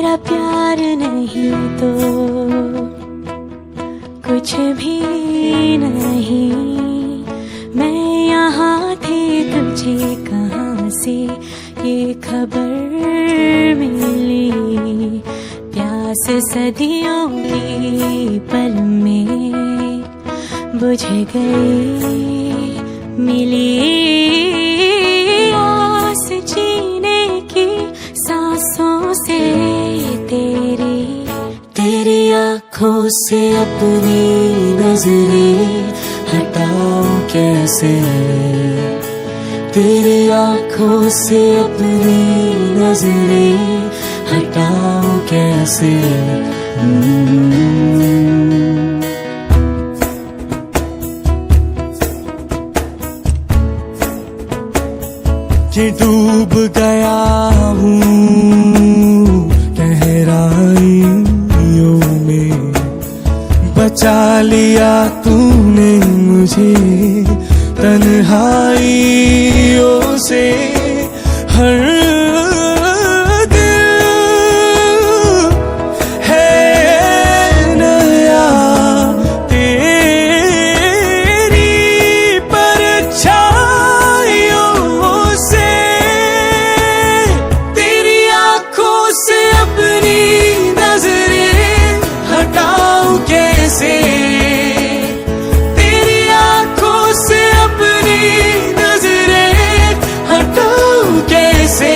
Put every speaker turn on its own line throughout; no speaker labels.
तेरा प्यार नहीं तो कुछ भी नहीं। मैं यहाँ थी तुझे कहाँ से ये खबर मिली। प्यास सदियों की पल में बुझ गई, मिली आस जीने की सांसों से। तेरी आँखों से अपनी नजरें हटाऊं कैसे। तेरी आँखों से अपनी नजरें हटाऊं कैसे। कि डूब गया हूँ गहराइयों में, बचा लिया तूने मुझे तन्हाइयों से। हर दिल है नया तेरी परछाइयों से। तेरी आँखों से अपनी नजरें हटाऊं कैसे। तेरी आँखों से अपनी नजरें हटाऊं कैसे।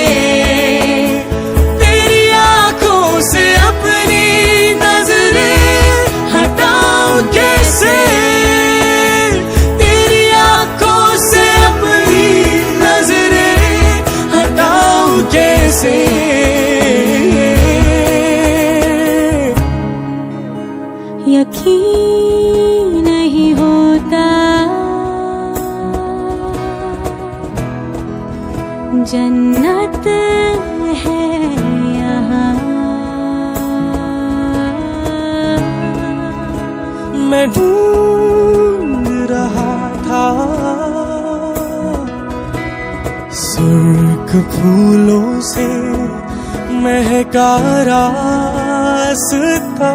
तेरी आँखों से अपनी नजरें हटाऊं कैसे। तेरी आँखों से अपनी नजरें हटाऊं कैसे। यकीन नहीं होता जन्नत है यहाँ। मैं ढूंढ रहा था सुर्ख फूलों से महका रास्ता।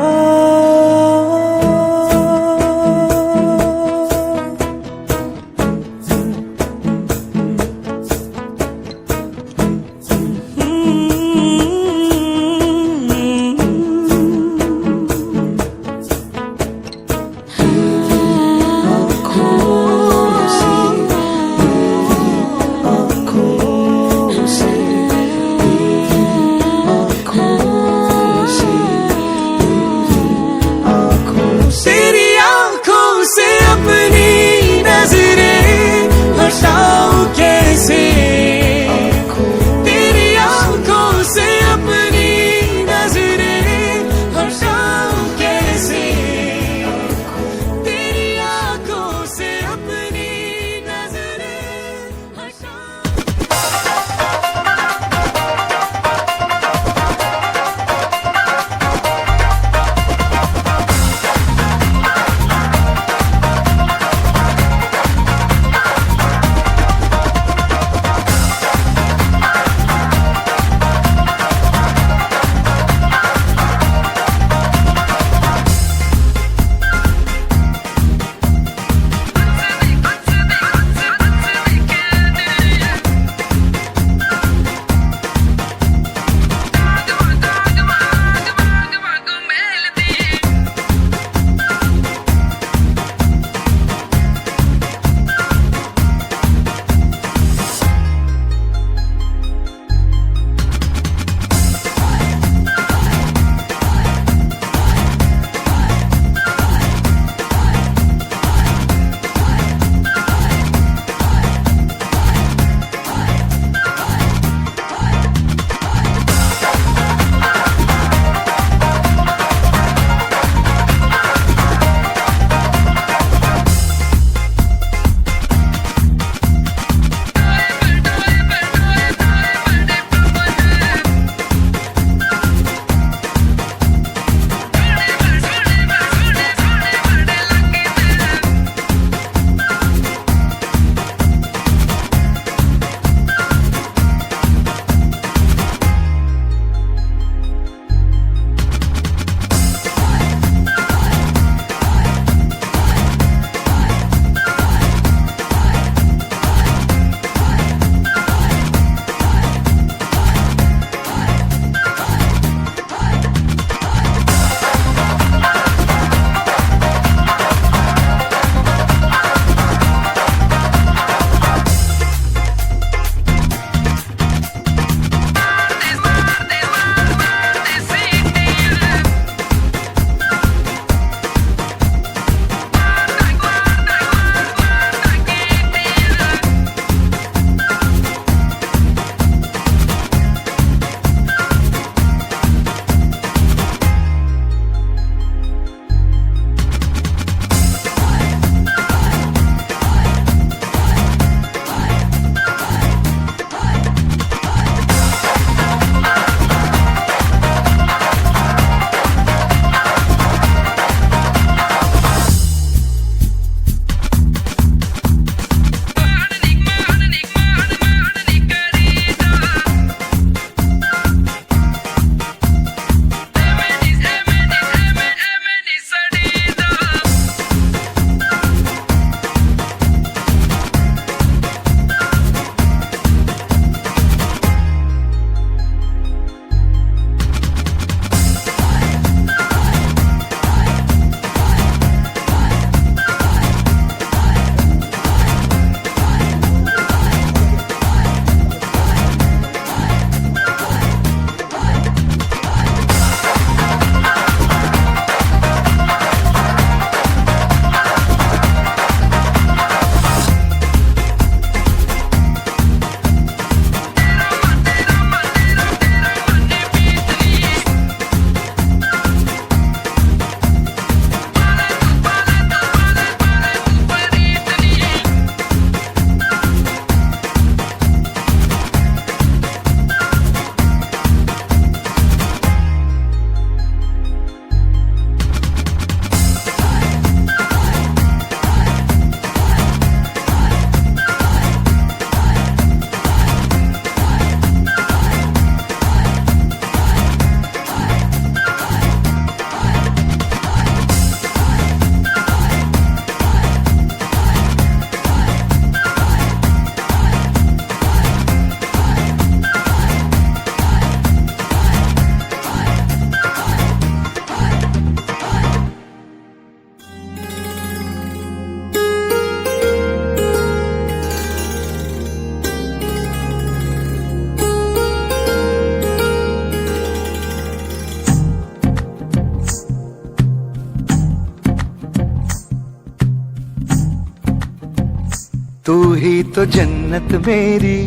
तो जन्नत मेरी,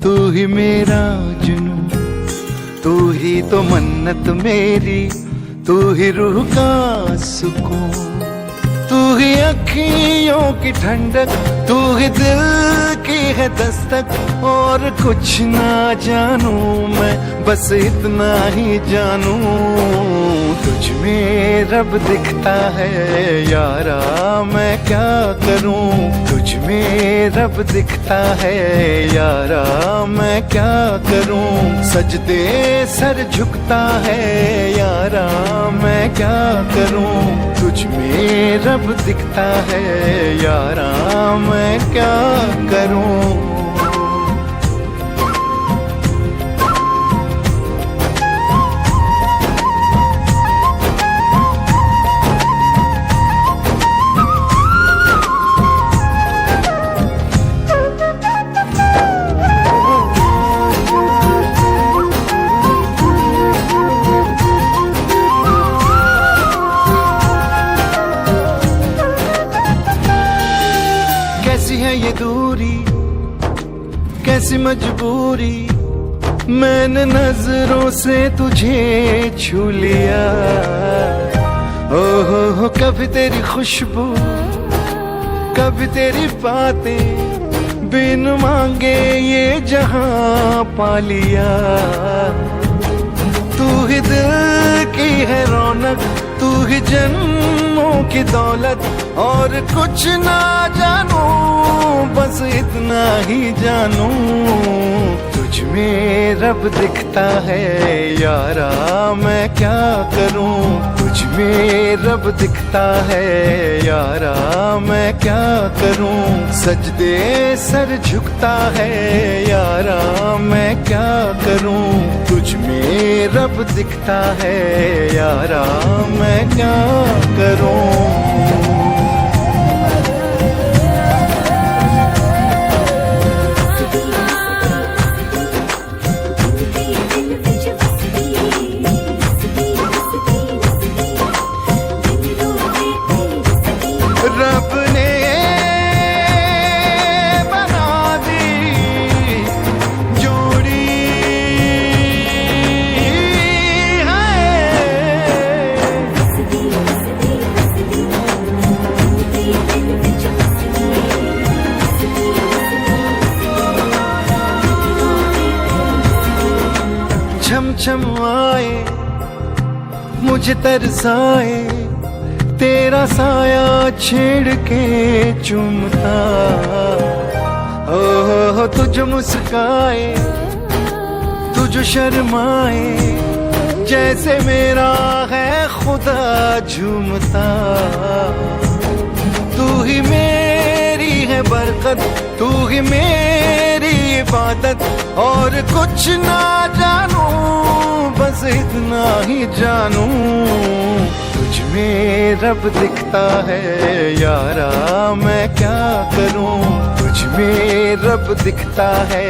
तू ही मेरा जुनू, तू ही तो मन्नत मेरी, तू ही रूह का सुकून, तू ही अखियों की ठंडक, तू ही दिल की है दस्तक। और कुछ ना जानू मैं, बस इतना ही जानू, तुझ में रब दिखता है यारा, मैं क्या करूं। तुझ में रब दिखता है यारा, मैं क्या करूं। सजदे सर झुकता है यारा, मैं क्या करूं। तुझ में रब दिखता है यारा, मैं क्या करूं। कैसी है ये दूरी, कैसी मजबूरी, मैंने नजरों से तुझे छू लिया। हो कभी तेरी खुशबू, कभी तेरी बातें, बिन मांगे ये जहां पा लिया। तू ही दिल की है रौनक, तू ही जन्मों की दौलत। और कुछ ना जानू, बस इतना ही जानू, तुझ में रब दिखता है यारा, मैं क्या करूं। तुझ में रब दिखता है यारा, मैं क्या करूं। सजदे सर झुकता है यारा, मैं क्या करूं। तुझ में रब दिखता है यारा, मैं क्या करूं। रब ने बना दी जोड़ी छम छम आए, मुझे तरसाए, तेरा साया छेड़ के चूमता। हो तुझ मुस्काए, तुझ शर्माए, जैसे मेरा है खुदा झूमता। तू ही मेरी है बरकत, तू ही मेरी इबादत। और कुछ ना जानू, बस इतना ही जानू, तुझ में रब दिखता है यारा, मैं क्या करूं। तुझ में रब दिखता है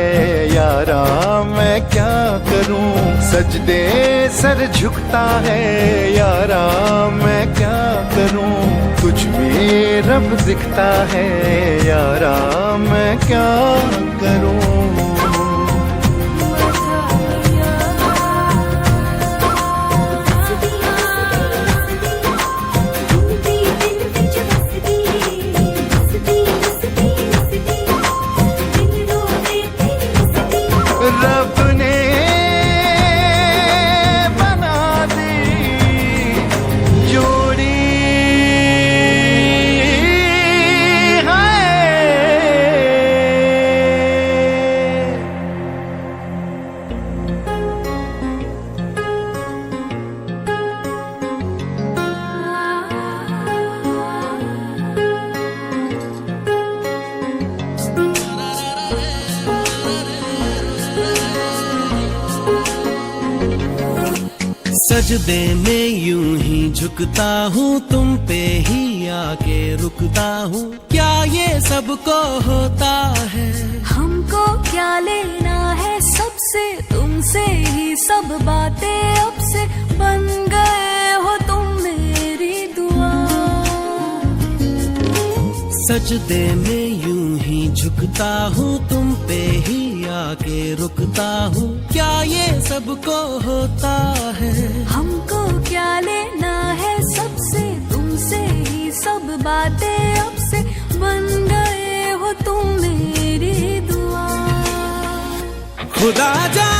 यारा, मैं क्या करूं। सजदे सर झुकता है यारा, मैं क्या करूं। तुझ में रब दिखता है यारा, मैं क्या करूं। रब ने बना दी जोड़ी
सजदे में यूं ही झुकता हूँ, तुम पे ही आके रुकता हूँ। क्या ये सबको होता है?
हमको क्या लेना है सबसे, तुमसे ही सब बातें अब से बन गए हो तुम मेरी दुआ।
सजदे में यूं ही झुकता हूँ तुम पे ही आके रुकता हूँ, क्या ये सबको होता है?
हमको क्या लेना है सबसे, तुमसे ही सब बातें अब से, बन गए हो तुम मेरी दुआ।
खुदा जा